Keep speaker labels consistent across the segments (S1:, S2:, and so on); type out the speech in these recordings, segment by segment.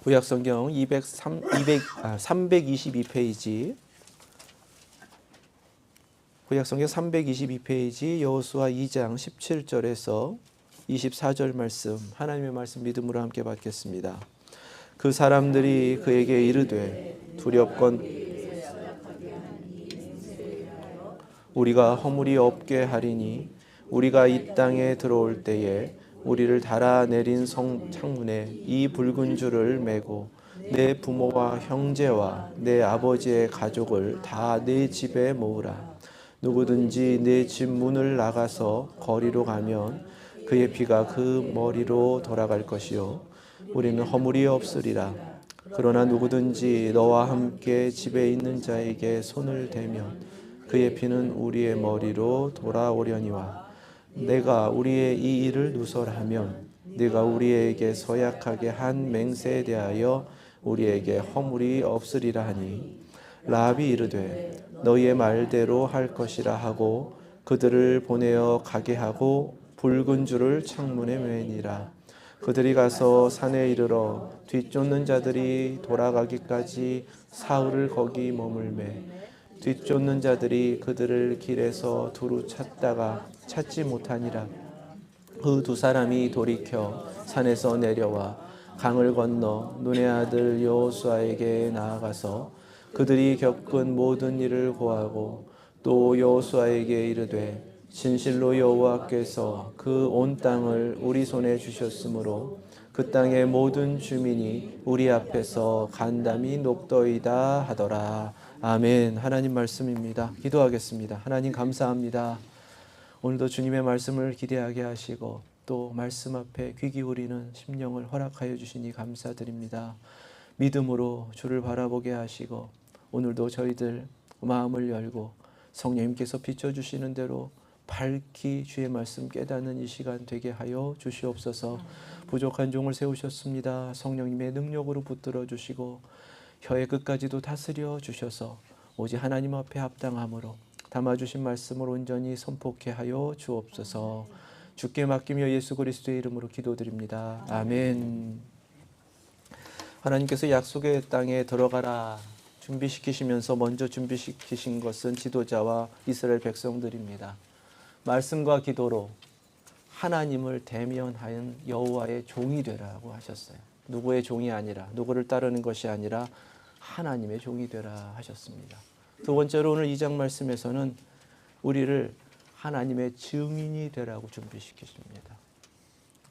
S1: 구약성경 322페이지 구약성경 322페이지 여호수아 2장 17절에서 24절 말씀, 하나님의 말씀 믿음으로 함께 받겠습니다. 그 사람들이 그에게 이르되 두렵건 우리가 허물이 없게 하리니 우리가 이 땅에 들어올 때에 우리를 달아내린 창문에 이 붉은 줄을 매고 내 부모와 형제와 내 아버지의 가족을 다 내 집에 모으라. 누구든지 내 집 문을 나가서 거리로 가면 그의 피가 그 머리로 돌아갈 것이요 우리는 허물이 없으리라. 그러나 누구든지 너와 함께 집에 있는 자에게 손을 대면 그의 피는 우리의 머리로 돌아오려니와 내가 우리의 이 일을 누설하면 네가 우리에게 서약하게 한 맹세에 대하여 우리에게 허물이 없으리라 하니 라합이 이르되 너희의 말대로 할 것이라 하고 그들을 보내어 가게 하고 붉은 줄을 창문에 매니라. 그들이 가서 산에 이르러 뒤쫓는 자들이 돌아가기까지 사흘을 거기 머물매 뒤쫓는 자들이 그들을 길에서 두루 찾다가 찾지 못하니라. 그 두 사람이 돌이켜 산에서 내려와 강을 건너 눈의 아들 여호수아에게 나아가서 그들이 겪은 모든 일을 고하고 또 여호수아에게 이르되 진실로 여호와께서 그 온 땅을 우리 손에 주셨으므로 그 땅의 모든 주민이 우리 앞에서 간담이 높더이다 하더라. 아멘. 하나님 말씀입니다. 기도하겠습니다. 하나님 감사합니다. 오늘도 주님의 말씀을 기대하게 하시고 또 말씀 앞에 귀 기울이는 심령을 허락하여 주시니 감사드립니다. 믿음으로 주를 바라보게 하시고 오늘도 저희들 마음을 열고 성령님께서 비춰주시는 대로 밝히 주의 말씀 깨닫는 이 시간 되게 하여 주시옵소서. 부족한 종을 세우셨습니다. 성령님의 능력으로 붙들어 주시고 혀의 끝까지도 다스려 주셔서 오직 하나님 앞에 합당함으로 담아주신 말씀을 온전히 선포케 하여 주옵소서. 주께 맡기며 예수 그리스도의 이름으로 기도드립니다. 아멘. 하나님께서 약속의 땅에 들어가라 준비시키시면서 먼저 준비시키신 것은 지도자와 이스라엘 백성들입니다. 말씀과 기도로 하나님을 대면하는 여호와의 종이 되라고 하셨어요. 누구의 종이 아니라, 누구를 따르는 것이 아니라 하나님의 종이 되라 하셨습니다. 두 번째로 오늘 2장 말씀에서는 우리를 하나님의 증인이 되라고 준비시키십니다.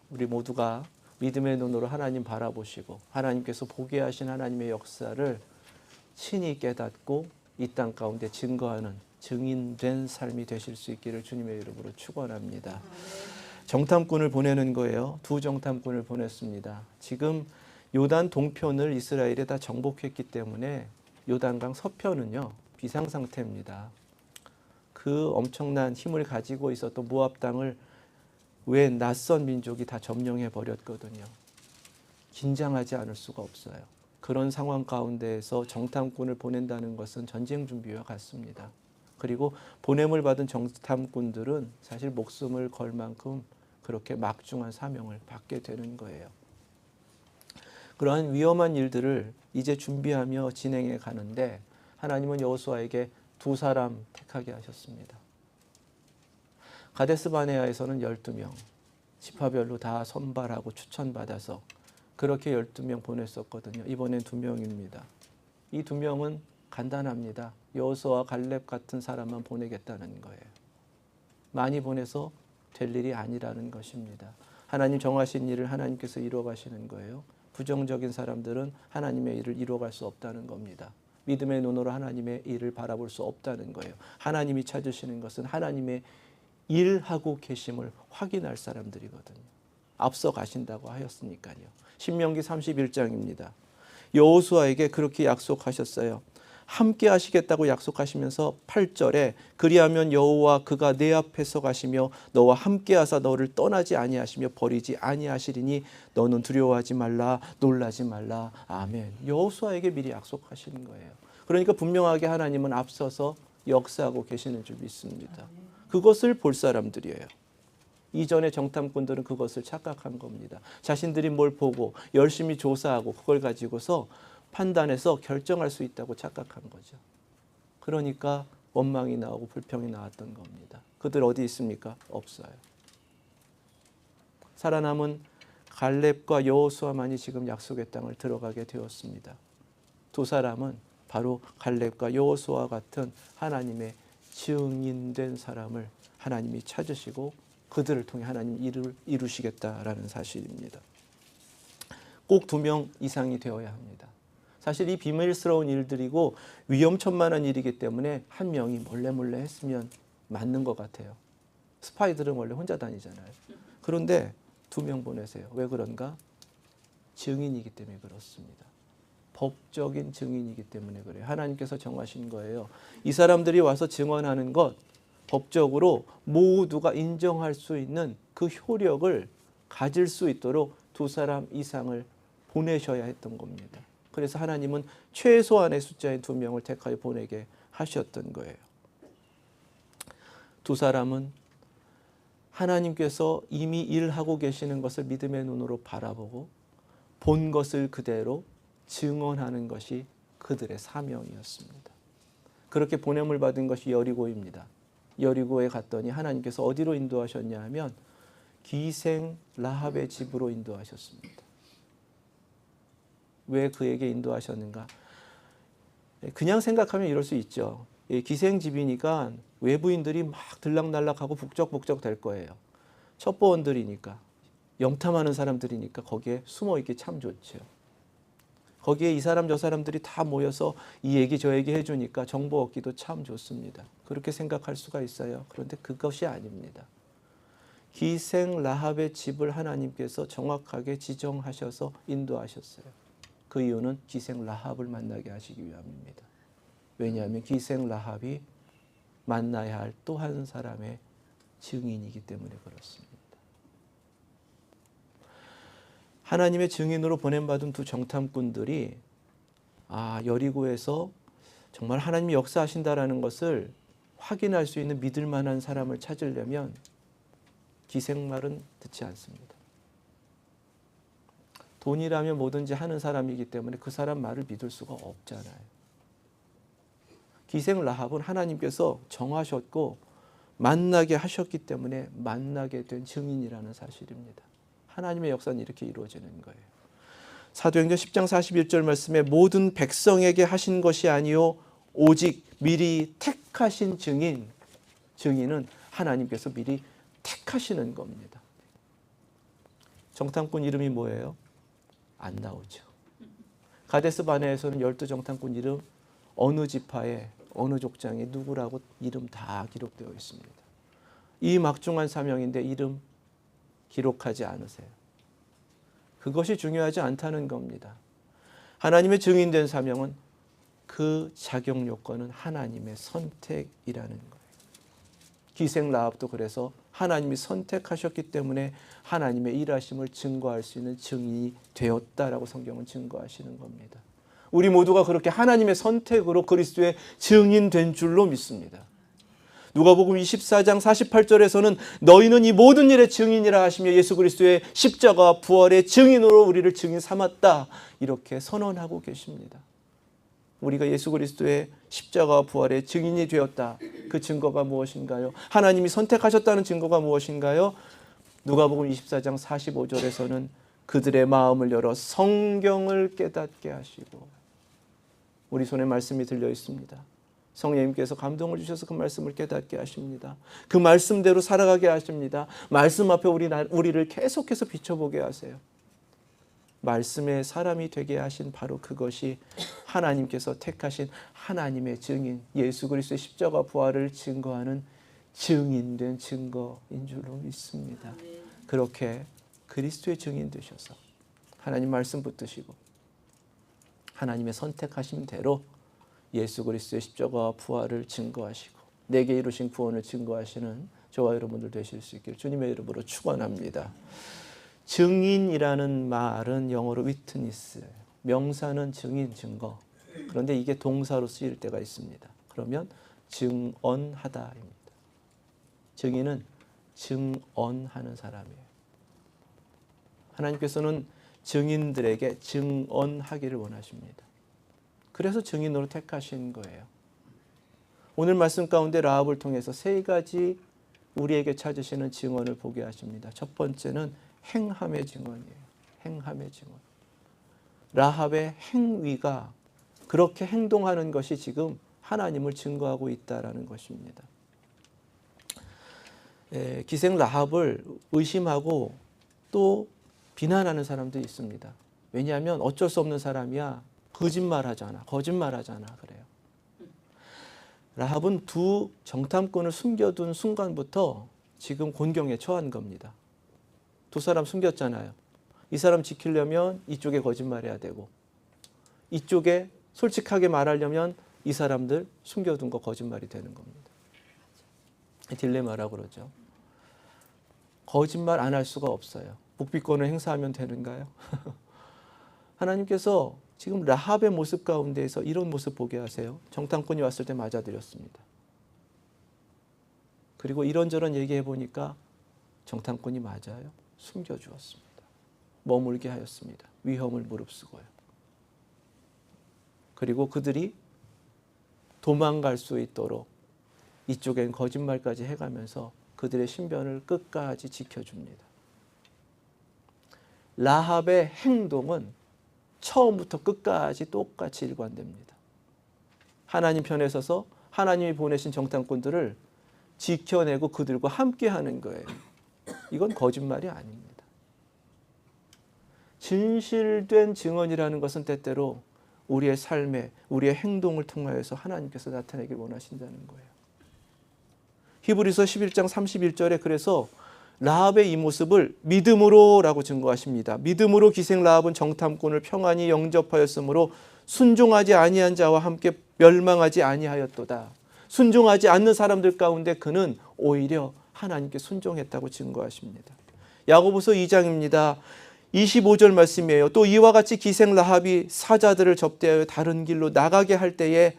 S1: 우리 모두가 믿음의 눈으로 하나님 바라보시고 하나님께서 보게 하신 하나님의 역사를 친히 깨닫고 이 땅 가운데 증거하는 증인된 삶이 되실 수 있기를 주님의 이름으로 축원합니다. 정탐꾼을 보내는 거예요. 두 정탐꾼을 보냈습니다. 지금 요단 동편을 이스라엘에 다 정복했기 때문에 요단강 서편은요 비상 상태입니다. 그 엄청난 힘을 가지고 있었던 모압 땅을 왜 낯선 민족이 다 점령해 버렸거든요. 긴장하지 않을 수가 없어요. 그런 상황 가운데에서 정탐꾼을 보낸다는 것은 전쟁 준비와 같습니다. 그리고 보냄을 받은 정탐꾼들은 사실 목숨을 걸 만큼 그렇게 막중한 사명을 받게 되는 거예요. 그러한 위험한 일들을 이제 준비하며 진행해 가는데 하나님은 여호수아에게 두 사람 택하게 하셨습니다. 가데스 바네아에서는 12명, 지파별로 다 선발하고 추천받아서 그렇게 12명 보냈었거든요. 이번엔 2명입니다. 이 2명은 간단합니다. 여호수아와 갈렙 같은 사람만 보내겠다는 거예요. 많이 보내서 될 일이 아니라는 것입니다. 하나님 정하신 일을 하나님께서 이루어 가시는 거예요. 부정적인 사람들은 하나님의 일을 이루어갈 수 없다는 겁니다. 믿음의 눈으로 하나님의 일을 바라볼 수 없다는 거예요. 하나님이 찾으시는 것은 하나님의 일하고 계심을 확인할 사람들이거든요. 앞서 가신다고 하였으니까요. 신명기 31장입니다. 여호수아에게 그렇게 약속하셨어요. 함께 하시겠다고 약속하시면서 8절에 그리하면 여호와 그가 내 앞에서 가시며 너와 함께 하사 너를 떠나지 아니하시며 버리지 아니하시리니 너는 두려워하지 말라 놀라지 말라. 아멘. 여호수아에게 미리 약속하시는 거예요. 그러니까 분명하게 하나님은 앞서서 역사하고 계시는 줄 믿습니다. 그것을 볼 사람들이에요. 이전의 정탐꾼들은 그것을 착각한 겁니다. 자신들이 뭘 보고 열심히 조사하고 그걸 가지고서 판단해서 결정할 수 있다고 착각한 거죠. 그러니까 원망이 나오고 불평이 나왔던 겁니다. 그들 어디 있습니까? 없어요. 살아남은 갈렙과 여호수아만이 지금 약속의 땅을 들어가게 되었습니다. 두 사람은 바로 갈렙과 여호수아 같은 하나님의 증인된 사람을 하나님이 찾으시고 그들을 통해 하나님 일을 이루시겠다라는 사실입니다. 꼭 2명 이상이 되어야 합니다. 사실 이 비밀스러운 일들이고 위험천만한 일이기 때문에 한 명이 몰래 했으면 맞는 것 같아요. 스파이들은 원래 혼자 다니잖아요. 그런데 2명 보내세요. 왜 그런가? 증인이기 때문에 그렇습니다. 법적인 증인이기 때문에 그래요. 하나님께서 정하신 거예요. 이 사람들이 와서 증언하는 것 법적으로 모두가 인정할 수 있는 그 효력을 가질 수 있도록 2사람 이상을 보내셔야 했던 겁니다. 그래서 하나님은 최소한의 숫자인 2명을 택하여 보내게 하셨던 거예요. 2사람은 하나님께서 이미 일하고 계시는 것을 믿음의 눈으로 바라보고 본 것을 그대로 증언하는 것이 그들의 사명이었습니다. 그렇게 보냄을 받은 것이 여리고입니다. 여리고에 갔더니 하나님께서 어디로 인도하셨냐 하면 기생 라합의 집으로 인도하셨습니다. 왜 그에게 인도하셨는가? 그냥 생각하면 이럴 수 있죠. 기생집이니까 외부인들이 막 들락날락하고 북적북적 될 거예요. 첩보원들이니까, 영탐하는 사람들이니까 거기에 숨어있기 참 좋죠. 거기에 이 사람 저 사람들이 다 모여서 이 얘기 저 얘기 해주니까 정보 얻기도 참 좋습니다. 그렇게 생각할 수가 있어요. 그런데 그것이 아닙니다. 기생 라합의 집을 하나님께서 정확하게 지정하셔서 인도하셨어요. 그 이유는 기생 라합을 만나게 하시기 위함입니다. 왜냐하면 기생 라합이 만나야 할 또 한 사람의 증인이기 때문에 그렇습니다. 하나님의 증인으로 보냄받은 2 정탐꾼들이 여리고에서 정말 하나님이 역사하신다라는 것을 확인할 수 있는 믿을 만한 사람을 찾으려면 기생말은 듣지 않습니다. 돈이라면 뭐든지 하는 사람이기 때문에 그 사람 말을 믿을 수가 없잖아요. 기생 라합은 하나님께서 정하셨고 만나게 하셨기 때문에 만나게 된 증인이라는 사실입니다. 하나님의 역사는 이렇게 이루어지는 거예요. 사도행전 10장 41절 말씀에 모든 백성에게 하신 것이 아니요 오직 미리 택하신 증인은 하나님께서 미리 택하시는 겁니다. 정탐꾼 이름이 뭐예요? 안 나오죠. 가데스 바네에서는 12 정탐꾼 이름 어느 지파에 어느 족장에 누구라고 이름 다 기록되어 있습니다. 이 막중한 사명인데 이름 기록하지 않으세요. 그것이 중요하지 않다는 겁니다. 하나님의 증인된 사명은 그 자격 요건은 하나님의 선택이라는 거예요. 기생 라합도 그래서 하나님이 선택하셨기 때문에 하나님의 일하심을 증거할 수 있는 증인이 되었다라고 성경은 증거하시는 겁니다. 우리 모두가 그렇게 하나님의 선택으로 그리스도의 증인된 줄로 믿습니다. 누가복음 24장 48절에서는 너희는 이 모든 일의 증인이라 하시며 예수 그리스도의 십자가와 부활의 증인으로 우리를 증인 삼았다 이렇게 선언하고 계십니다. 우리가 예수 그리스도의 십자가와 부활의 증인이 되었다. 그 증거가 무엇인가요? 하나님이 선택하셨다는 증거가 무엇인가요? 누가복음 24장 45절에서는 그들의 마음을 열어 성경을 깨닫게 하시고 우리 손에 말씀이 들려 있습니다. 성령님께서 감동을 주셔서 그 말씀을 깨닫게 하십니다. 그 말씀대로 살아가게 하십니다. 말씀 앞에 우리를 계속해서 비춰보게 하세요. 말씀의 사람이 되게 하신 바로 그것이 하나님께서 택하신 하나님의 증인, 예수 그리스도의 십자가 부활을 증거하는 증인된 증거인 줄로 믿습니다. 그렇게 그리스도의 증인 되셔서 하나님 말씀 붙드시고 하나님의 선택하신 대로 예수 그리스도의 십자가와 부활을 증거하시고 내게 이루신 구원을 증거하시는 저와 여러분들 되실 수 있기를 주님의 이름으로 축원합니다. 증인이라는 말은 영어로 witness, 명사는 증인, 증거. 그런데 이게 동사로 쓰일 때가 있습니다. 그러면 증언하다입니다. 증인은 증언하는 사람이에요. 하나님께서는 증인들에게 증언하기를 원하십니다. 그래서 증인으로 택하신 거예요. 오늘 말씀 가운데 라합을 통해서 세 가지 우리에게 찾으시는 증언을 보게 하십니다. 첫 번째는 행함의 증언이에요. 행함의 증언. 라합의 행위가 그렇게 행동하는 것이 지금 하나님을 증거하고 있다라는 것입니다. 기생 라합을 의심하고 또 비난하는 사람도 있습니다. 왜냐하면 어쩔 수 없는 사람이야. 거짓말하잖아. 그래요. 라합은 두 정탐꾼을 숨겨둔 순간부터 지금 곤경에 처한 겁니다. 두 사람 숨겼잖아요. 이 사람 지키려면 이쪽에 거짓말해야 되고 이쪽에 솔직하게 말하려면 이 사람들 숨겨둔 거 거짓말이 되는 겁니다. 딜레마라고 그러죠. 거짓말 안 할 수가 없어요. 묵비권을 행사하면 되는가요? 하나님께서 지금 라합의 모습 가운데에서 이런 모습 보게 하세요. 정탐꾼이 왔을 때 맞아들였습니다. 그리고 이런저런 얘기해 보니까 정탐꾼이 맞아요. 숨겨주었습니다. 머물게 하였습니다. 위험을 무릅쓰고요. 그리고 그들이 도망갈 수 있도록 이쪽엔 거짓말까지 해가면서 그들의 신변을 끝까지 지켜줍니다. 라합의 행동은 처음부터 끝까지 똑같이 일관됩니다. 하나님 편에 서서 하나님이 보내신 정탐꾼들을 지켜내고 그들과 함께하는 거예요. 이건 거짓말이 아닙니다. 진실된 증언이라는 것은 때때로 우리의 삶에 우리의 행동을 통하여서 하나님께서 나타내길 원하신다는 거예요. 히브리서 11장 31절에 그래서 라합의 이 모습을 믿음으로라고 증거하십니다. 믿음으로 기생 라합은 정탐꾼을 평안히 영접하였으므로 순종하지 아니한 자와 함께 멸망하지 아니하였도다. 순종하지 않는 사람들 가운데 그는 오히려 하나님께 순종했다고 증거하십니다. 야고보서 2장입니다. 25절 말씀이에요. 또 이와 같이 기생 라합이 사자들을 접대하여 다른 길로 나가게 할 때에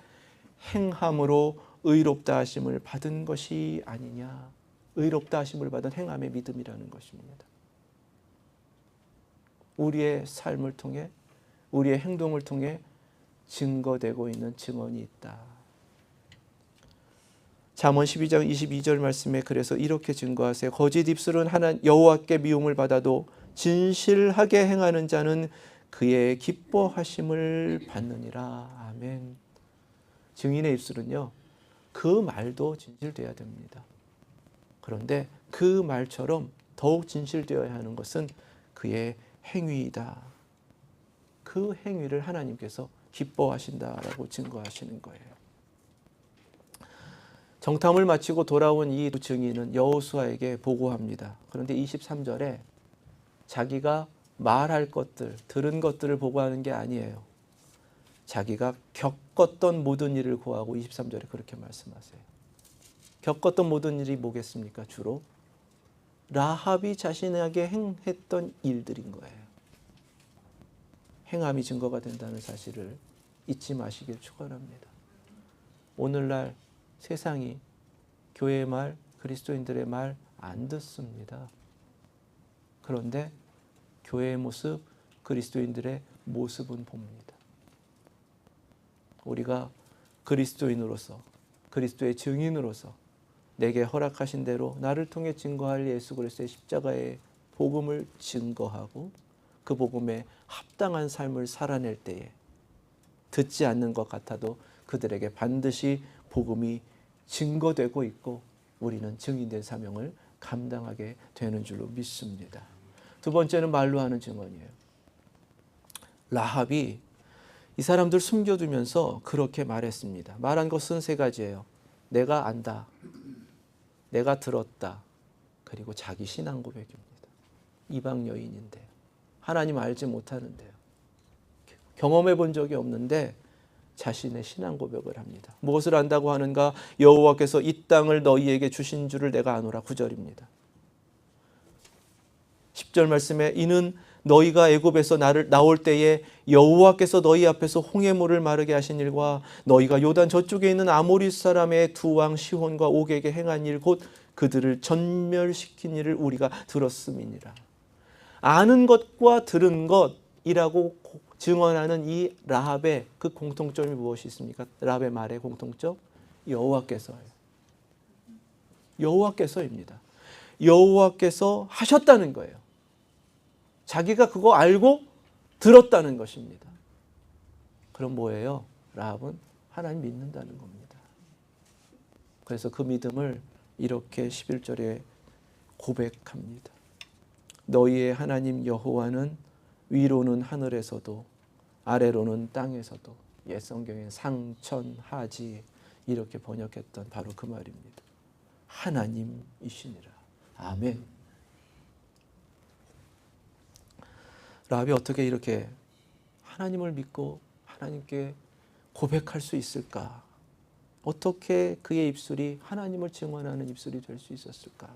S1: 행함으로 의롭다 하심을 받은 것이 아니냐. 의롭다 하심을 받은 행함의 믿음이라는 것입니다. 우리의 삶을 통해 우리의 행동을 통해 증거되고 있는 증언이 있다. 잠언 12장 22절 말씀에 그래서 이렇게 증거하세요. 거짓 입술은 여호와께 미움을 받아도 진실하게 행하는 자는 그의 기뻐하심을 받느니라. 아멘. 증인의 입술은요, 그 말도 진실되어야 됩니다. 그런데 그 말처럼 더욱 진실되어야 하는 것은 그의 행위이다. 그 행위를 하나님께서 기뻐하신다라고 증거하시는 거예요. 정탐을 마치고 돌아온 이 두 증인은 여호수아에게 보고합니다. 그런데 23절에 자기가 말할 것들, 들은 것들을 보고하는 게 아니에요. 자기가 겪었던 모든 일을 고하고 23절에 그렇게 말씀하세요. 겪었던 모든 일이 뭐겠습니까? 주로 라합이 자신에게 행했던 일들인 거예요. 행함이 증거가 된다는 사실을 잊지 마시길 축원합니다. 오늘날 세상이 교회의 말, 그리스도인들의 말 안 듣습니다. 그런데 교회의 모습, 그리스도인들의 모습은 봅니다. 우리가 그리스도인으로서, 그리스도의 증인으로서 내게 허락하신 대로 나를 통해 증거할 예수 그리스도의 십자가의 복음을 증거하고 그 복음에 합당한 삶을 살아낼 때에 듣지 않는 것 같아도 그들에게 반드시 복음이 증거되고 있고 우리는 증인된 사명을 감당하게 되는 줄로 믿습니다. 두 번째는 말로 하는 증언이에요. 라합이 이 사람들 숨겨두면서 그렇게 말했습니다. 말한 것은 세 가지예요. 내가 안다, 내가 들었다, 그리고 자기 신앙 고백입니다. 이방 여인인데 하나님 알지 못하는데요. 경험해 본 적이 없는데 자신의 신앙 고백을 합니다. 무엇을 안다고 하는가? 여호와께서 이 땅을 너희에게 주신 줄을 내가 아노라. 9절입니다. 10절 말씀에 이는 너희가 애굽에서 나올 때에 여호와께서 너희 앞에서 홍해물을 마르게 하신 일과 너희가 요단 저쪽에 있는 아모리 사람의 두 왕 시혼과 옥에게 행한 일 곧 그들을 전멸시킨 일을 우리가 들었음이니라. 아는 것과 들은 것이라고 증언하는 이 라합의 그 공통점이 무엇이 있습니까? 라합의 말의 공통점? 여호와께서예요. 여호와께서입니다. 여호와께서 하셨다는 거예요. 자기가 그거 알고 들었다는 것입니다. 그럼 뭐예요? 라합은 하나님 믿는다는 겁니다. 그래서 그 믿음을 이렇게 11절에 고백합니다. 너희의 하나님 여호와는 위로는 하늘에서도 아래로는 땅에서도, 옛 성경에 상천하지 이렇게 번역했던 바로 그 말입니다. 하나님이시니라. 아멘. 라합이 어떻게 이렇게 하나님을 믿고 하나님께 고백할 수 있을까? 어떻게 그의 입술이 하나님을 증언하는 입술이 될 수 있었을까?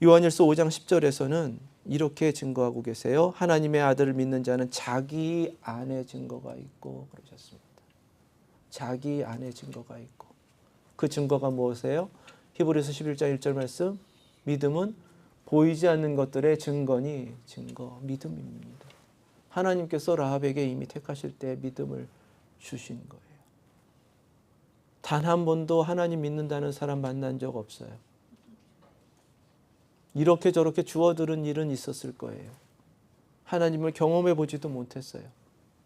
S1: 요한일서 5장 10절에서는 이렇게 증거하고 계세요. 하나님의 아들을 믿는 자는 자기 안에 증거가 있고 그러셨습니다. 자기 안에 증거가 있고 그 증거가 무엇이에요? 히브리서 11장 1절 말씀, 믿음은 보이지 않는 것들의 증거니 증거, 믿음입니다. 하나님께서 라합에게 이미 택하실 때 믿음을 주신 거예요. 단 한 번도 하나님 믿는다는 사람 만난 적 없어요. 이렇게 저렇게 주워들은 일은 있었을 거예요. 하나님을 경험해 보지도 못했어요.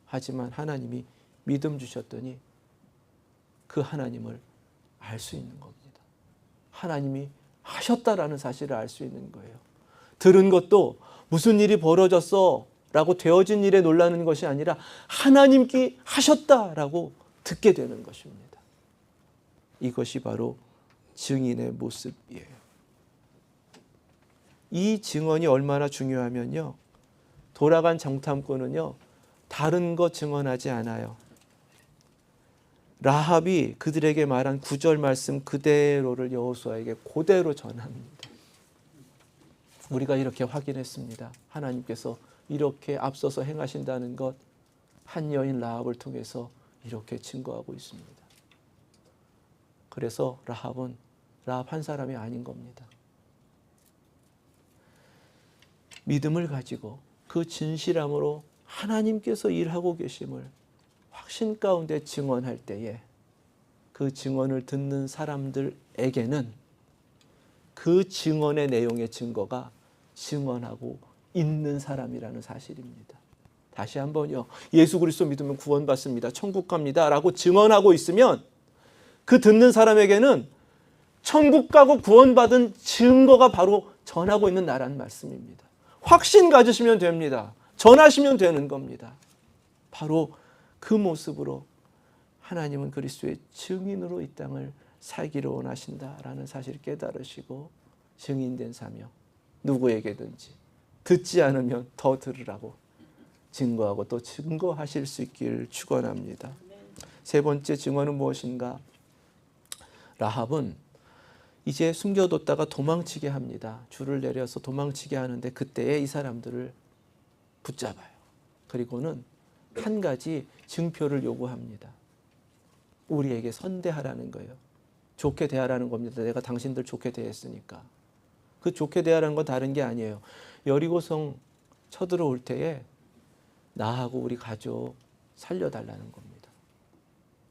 S1: 하지만 하나님이 믿음 주셨더니 그 하나님을 알 수 있는 겁니다. 하나님이 하셨다라는 사실을 알 수 있는 거예요. 들은 것도 무슨 일이 벌어졌어 라고 되어진 일에 놀라는 것이 아니라 하나님께 하셨다라고 듣게 되는 것입니다. 이것이 바로 증인의 모습이에요. 이 증언이 얼마나 중요하면요, 돌아간 정탐꾼은요 다른 거 증언하지 않아요. 라합이 그들에게 말한 9절 말씀 그대로를 여호수아에게 그대로 전합니다. 우리가 이렇게 확인했습니다. 하나님께서 이렇게 앞서서 행하신다는 것 한 여인 라합을 통해서 이렇게 증거하고 있습니다. 그래서 라합은 라합 한 사람이 아닌 겁니다. 믿음을 가지고 그 진실함으로 하나님께서 일하고 계심을 확신 가운데 증언할 때에 그 증언을 듣는 사람들에게는 그 증언의 내용의 증거가 증언하고 있는 사람이라는 사실입니다. 다시 한번요. 예수 그리스도 믿으면 구원받습니다. 천국 갑니다. 라고 증언하고 있으면 그 듣는 사람에게는 천국 가고 구원받은 증거가 바로 전하고 있는 나라는 말씀입니다. 확신 가지시면 됩니다. 전하시면 되는 겁니다. 바로 그 모습으로 하나님은 그리스도의 증인으로 이 땅을 살기를 원하신다라는 사실을 깨달으시고 증인된 사명, 누구에게든지 듣지 않으면 더 들으라고 증거하고 또 증거하실 수 있기를 축원합니다. 세 번째 증언은 무엇인가? 라합은 이제 숨겨뒀다가 도망치게 합니다. 줄을 내려서 도망치게 하는데 그때에 이 사람들을 붙잡아요. 그리고는 한 가지 증표를 요구합니다. 우리에게 선대하라는 거예요. 좋게 대하라는 겁니다. 내가 당신들 좋게 대했으니까. 그 좋게 대하라는 건 다른 게 아니에요. 여리고성 쳐들어올 때에 나하고 우리 가족 살려달라는 겁니다.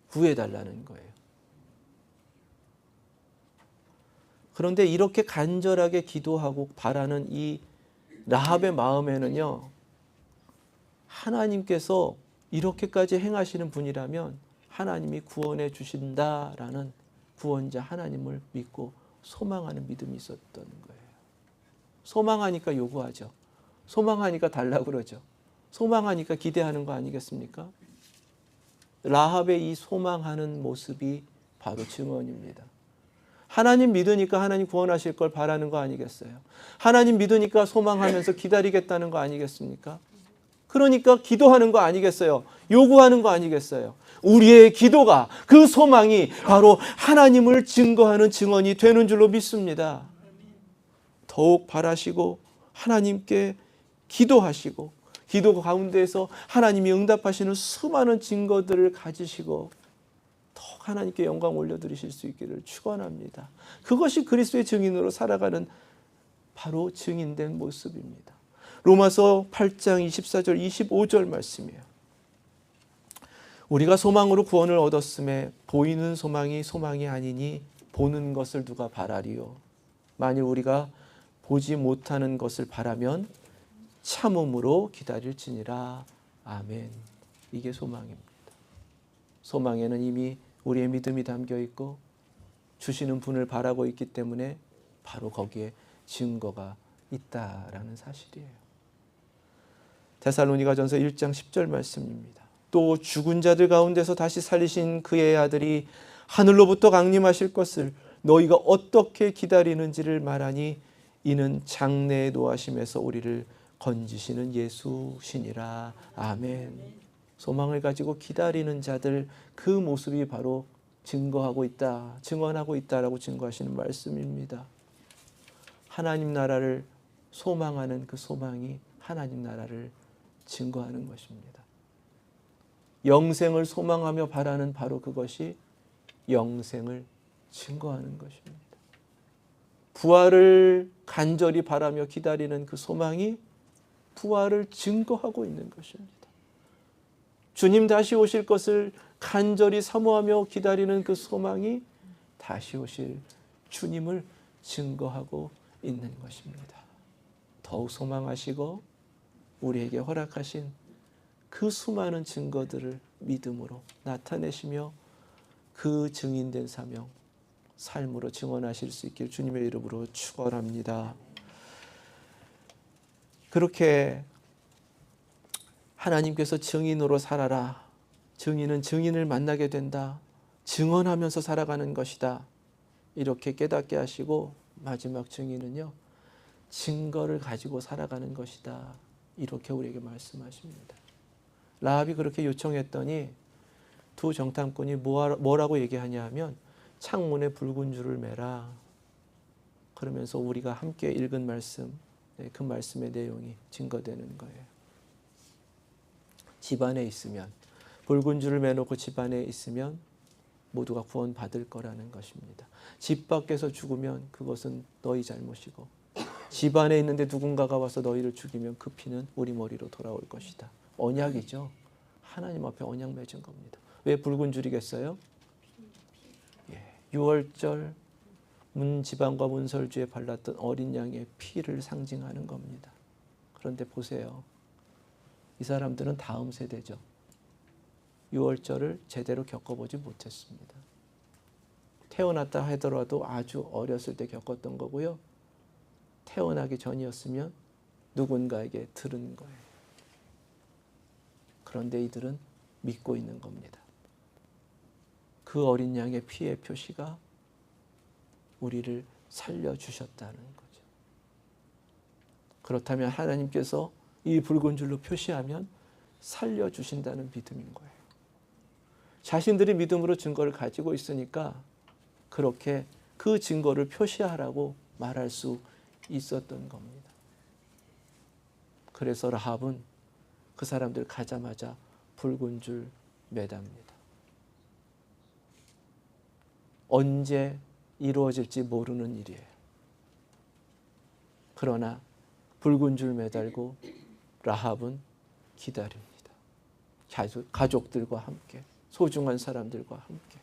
S1: 구해달라는 거예요. 그런데 이렇게 간절하게 기도하고 바라는 이 라합의 마음에는요, 하나님께서 이렇게까지 행하시는 분이라면 하나님이 구원해 주신다라는 구원자 하나님을 믿고 소망하는 믿음이 있었던 거예요. 소망하니까 요구하죠. 소망하니까 달라고 그러죠. 소망하니까 기대하는 거 아니겠습니까? 라합의 이 소망하는 모습이 바로 증언입니다. 하나님 믿으니까 하나님 구원하실 걸 바라는 거 아니겠어요? 하나님 믿으니까 소망하면서 기다리겠다는 거 아니겠습니까? 그러니까 기도하는 거 아니겠어요? 요구하는 거 아니겠어요? 우리의 기도가, 그 소망이 바로 하나님을 증거하는 증언이 되는 줄로 믿습니다. 더욱 바라시고 하나님께 기도하시고 기도 가운데에서 하나님이 응답하시는 수많은 증거들을 가지시고 더욱 하나님께 영광 올려드리실 수 있기를 축원합니다. 그것이 그리스도의 증인으로 살아가는 바로 증인된 모습입니다. 로마서 8장 24절 25절 말씀이에요. 우리가 소망으로 구원을 얻었음에 보이는 소망이 소망이 아니니 보는 것을 누가 바라리요. 만일 우리가 보지 못하는 것을 바라면 참음으로 기다릴지니라. 아멘. 이게 소망입니다. 소망에는 이미 우리의 믿음이 담겨 있고 주시는 분을 바라고 있기 때문에 바로 거기에 증거가 있다라는 사실이에요. 데살로니가전서 1장 10절 말씀입니다. 또 죽은 자들 가운데서 다시 살리신 그의 아들이 하늘로부터 강림하실 것을 너희가 어떻게 기다리는지를 말하니 이는 장래의 노하심에서 우리를 건지시는 예수시니라. 아멘. 소망을 가지고 기다리는 자들 그 모습이 바로 증거하고 있다, 증언하고 있다라고 증거하시는 말씀입니다. 하나님 나라를 소망하는 그 소망이 하나님 나라를 증거하는 것입니다. 영생을 소망하며 바라는 바로 그것이 영생을 증거하는 것입니다. 부활을 간절히 바라며 기다리는 그 소망이 부활을 증거하고 있는 것입니다. 주님 다시 오실 것을 간절히 사모하며 기다리는 그 소망이 다시 오실 주님을 증거하고 있는 것입니다. 더욱 소망하시고 우리에게 허락하신 그 수많은 증거들을 믿음으로 나타내시며 그 증인된 사명, 삶으로 증언하실 수 있길 주님의 이름으로 축원합니다. 그렇게 하나님께서 증인으로 살아라. 증인은 증인을 만나게 된다. 증언하면서 살아가는 것이다. 이렇게 깨닫게 하시고 마지막 증인은요, 증거를 가지고 살아가는 것이다. 이렇게 우리에게 말씀하십니다. 라합이 그렇게 요청했더니 두 정탐꾼이 뭐라고 얘기하냐 하면 창문에 붉은 줄을 매라. 그러면서 우리가 함께 읽은 말씀, 그 말씀의 내용이 증거되는 거예요. 집안에 있으면, 붉은 줄을 매놓고 집안에 있으면 모두가 구원받을 거라는 것입니다. 집 밖에서 죽으면 그것은 너희 잘못이고, 집안에 있는데 누군가가 와서 너희를 죽이면 그 피는 우리 머리로 돌아올 것이다. 언약이죠. 하나님 앞에 언약 맺은 겁니다. 왜 붉은 줄이겠어요? 유월절 문지방과 문설주에 발랐던 어린 양의 피를 상징하는 겁니다. 그런데 보세요. 이 사람들은 다음 세대죠. 유월절을 제대로 겪어보지 못했습니다. 태어났다 하더라도 아주 어렸을 때 겪었던 거고요. 태어나기 전이었으면 누군가에게 들은 거예요. 그런데 이들은 믿고 있는 겁니다. 그 어린 양의 피의 표시가 우리를 살려주셨다는 거죠. 그렇다면 하나님께서 이 붉은 줄로 표시하면 살려주신다는 믿음인 거예요. 자신들이 믿음으로 증거를 가지고 있으니까 그렇게 그 증거를 표시하라고 말할 수 있었던 겁니다. 그래서 라합은 그 사람들 가자마자 붉은 줄 매답니다. 언제 이루어질지 모르는 일이에요. 그러나 붉은 줄 매달고 라합은 기다립니다. 가족들과 함께, 소중한 사람들과 함께.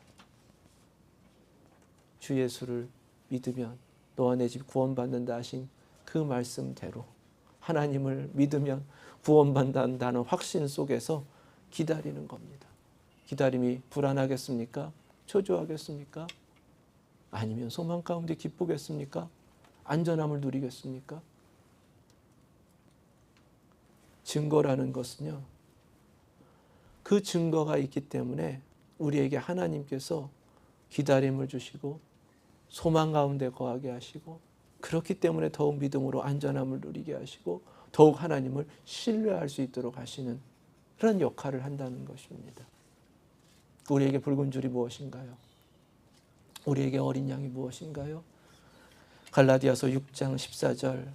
S1: 주 예수를 믿으면 너와 내 집 구원받는다 하신 그 말씀대로 하나님을 믿으면 구원받는다는 확신 속에서 기다리는 겁니다. 기다림이 불안하겠습니까? 초조하겠습니까? 아니면 소망 가운데 기쁘겠습니까? 안전함을 누리겠습니까? 증거라는 것은요, 그 증거가 있기 때문에 우리에게 하나님께서 기다림을 주시고 소망 가운데 거하게 하시고, 그렇기 때문에 더욱 믿음으로 안전함을 누리게 하시고 더욱 하나님을 신뢰할 수 있도록 하시는 그런 역할을 한다는 것입니다. 우리에게 붉은 줄이 무엇인가요? 우리에게 어린 양이 무엇인가요? 갈라디아서 6장 14절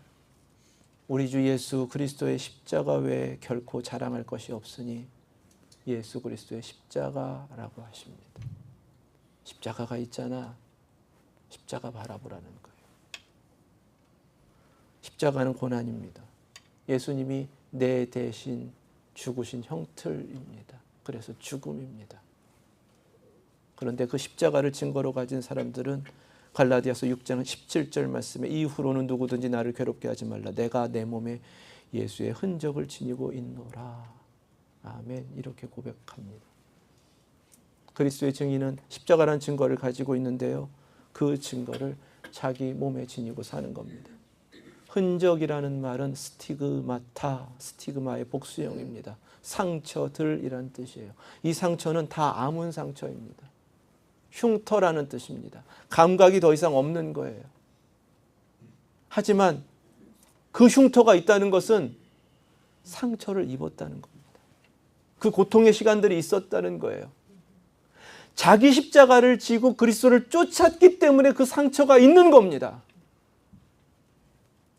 S1: 우리 주 예수 그리스도의 십자가 외에 결코 자랑할 것이 없으니 예수 그리스도의 십자가라고 하십니다. 십자가가 있잖아. 십자가 바라보라는 거예요. 십자가는 고난입니다. 예수님이 내 대신 죽으신 형틀입니다. 그래서 죽음입니다. 그런데 그 십자가를 증거로 가진 사람들은 갈라디아서 6장 17절 말씀에 이후로는 누구든지 나를 괴롭게 하지 말라. 내가 내 몸에 예수의 흔적을 지니고 있노라. 아멘. 이렇게 고백합니다. 그리스도의 증인은 십자가라는 증거를 가지고 있는데요. 그 증거를 자기 몸에 지니고 사는 겁니다. 흔적이라는 말은 스티그마타, 스티그마의 복수형입니다. 상처들이란 뜻이에요. 이 상처는 다 아문 상처입니다. 흉터라는 뜻입니다. 감각이 더 이상 없는 거예요. 하지만 그 흉터가 있다는 것은 상처를 입었다는 겁니다. 그 고통의 시간들이 있었다는 거예요. 자기 십자가를 지고 그리스도를 쫓았기 때문에 그 상처가 있는 겁니다.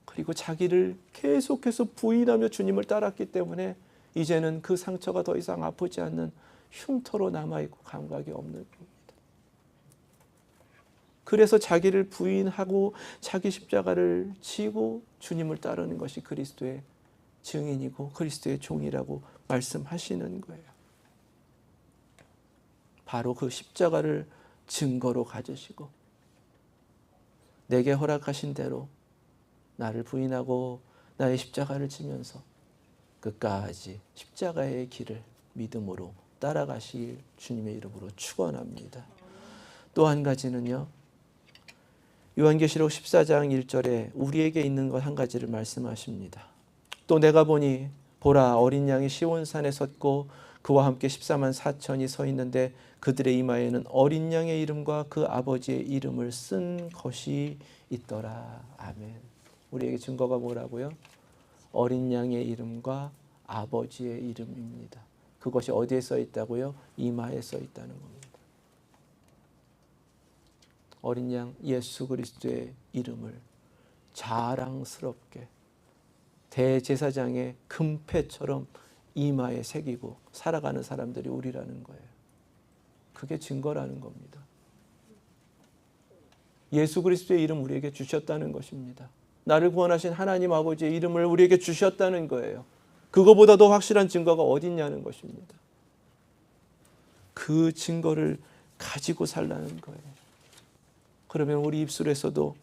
S1: 그리고 자기를 계속해서 부인하며 주님을 따랐기 때문에 이제는 그 상처가 더 이상 아프지 않는 흉터로 남아있고 감각이 없는 겁니다. 그래서 자기를 부인하고 자기 십자가를 지고 주님을 따르는 것이 그리스도의 증인이고 그리스도의 종이라고 말씀하시는 거예요. 바로 그 십자가를 증거로 가지시고 내게 허락하신 대로 나를 부인하고 나의 십자가를 지면서 끝까지 십자가의 길을 믿음으로 따라가실 주님의 이름으로 축원합니다. 또 한 가지는요. 요한계시록 14장 1절에 우리에게 있는 것 한 가지를 말씀하십니다. 또 내가 보니 보라 어린 양이 시온산에 섰고 그와 함께 14만 4천이 서 있는데 그들의 이마에는 어린 양의 이름과 그 아버지의 이름을 쓴 것이 있더라. 아멘. 우리에게 증거가 뭐라고요? 어린 양의 이름과 아버지의 이름입니다. 그것이 어디에 써 있다고요? 이마에 써 있다는 겁니다. 어린 양 예수 그리스도의 이름을 자랑스럽게 대제사장의 금패처럼 이마에 새기고 살아가는 사람들이 우리라는 거예요. 그게 증거라는 겁니다. 예수 그리스도의 이름 우리에게 주셨다는 것입니다. 나를 구원하신 하나님 아버지의 이름을 우리에게 주셨다는 거예요. 그거보다 더 확실한 증거가 어디 있냐는 것입니다. 그 증거를 가지고 살라는 거예요. 그러면 우리 입술에서도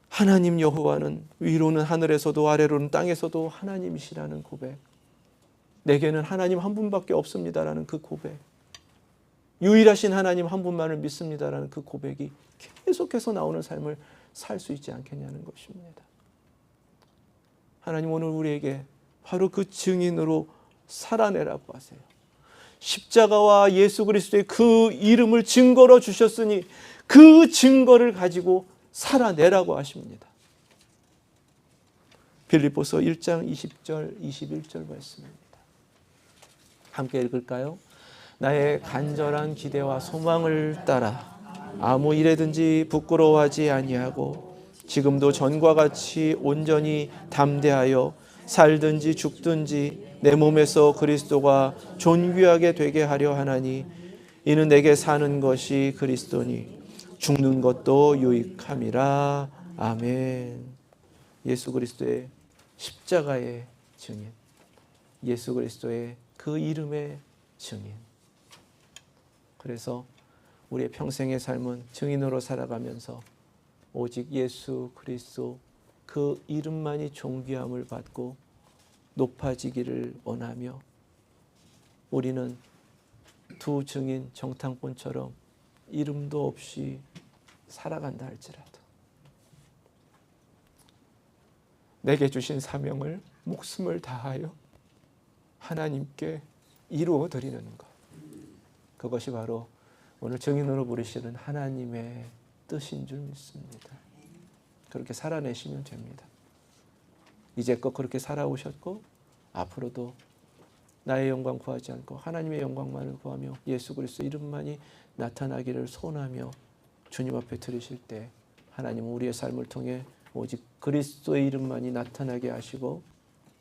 S1: 하나님 여호와는 위로는 하늘에서도 아래로는 땅에서도 하나님이시라는 고백, 내게는 하나님 한 분밖에 없습니다라는 그 고백, 유일하신 하나님 한 분만을 믿습니다라는 그 고백이 계속해서 나오는 삶을 살 수 있지 않겠냐는 것입니다. 하나님 오늘 우리에게 바로 그 증인으로 살아내라고 하세요. 십자가와 예수 그리스도의 그 이름을 증거로 주셨으니 그 증거를 가지고 살아내라고 하십니다. 빌립보서 1장 20절 21절 말씀입니다. 함께 읽을까요? 나의 간절한 기대와 소망을 따라 아무 일에든지 부끄러워하지 아니하고 지금도 전과 같이 온전히 담대하여 살든지 죽든지 내 몸에서 그리스도가 존귀하게 되게 하려 하나니 이는 내게 사는 것이 그리스도니 죽는 것도 유익함이라. 아멘. 예수 그리스도의 십자가의 증인, 예수 그리스도의 그 이름의 증인. 그래서 우리의 평생의 삶은 증인으로 살아가면서 오직 예수 그리스도 그 이름만이 존귀함을 받고 높아지기를 원하며 우리는 두 증인 정탐꾼처럼 이름도 없이 살아간다 할지라도 내게 주신 사명을 목숨을 다하여 하나님께 이루어 드리는 것, 그것이 바로 오늘 증인으로 부르시는 하나님의 뜻인 줄 믿습니다. 그렇게 살아내시면 됩니다. 이제껏 그렇게 살아오셨고 앞으로도 나의 영광 구하지 않고 하나님의 영광만을 구하며 예수 그리스도 이름만이 나타나기를 소원하며 주님 앞에 드리실 때 하나님은 우리의 삶을 통해 오직 그리스도의 이름만이 나타나게 하시고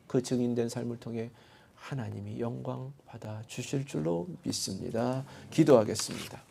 S1: 그 증인된 삶을 통해 하나님이 영광 받아 주실 줄로 믿습니다. 기도하겠습니다.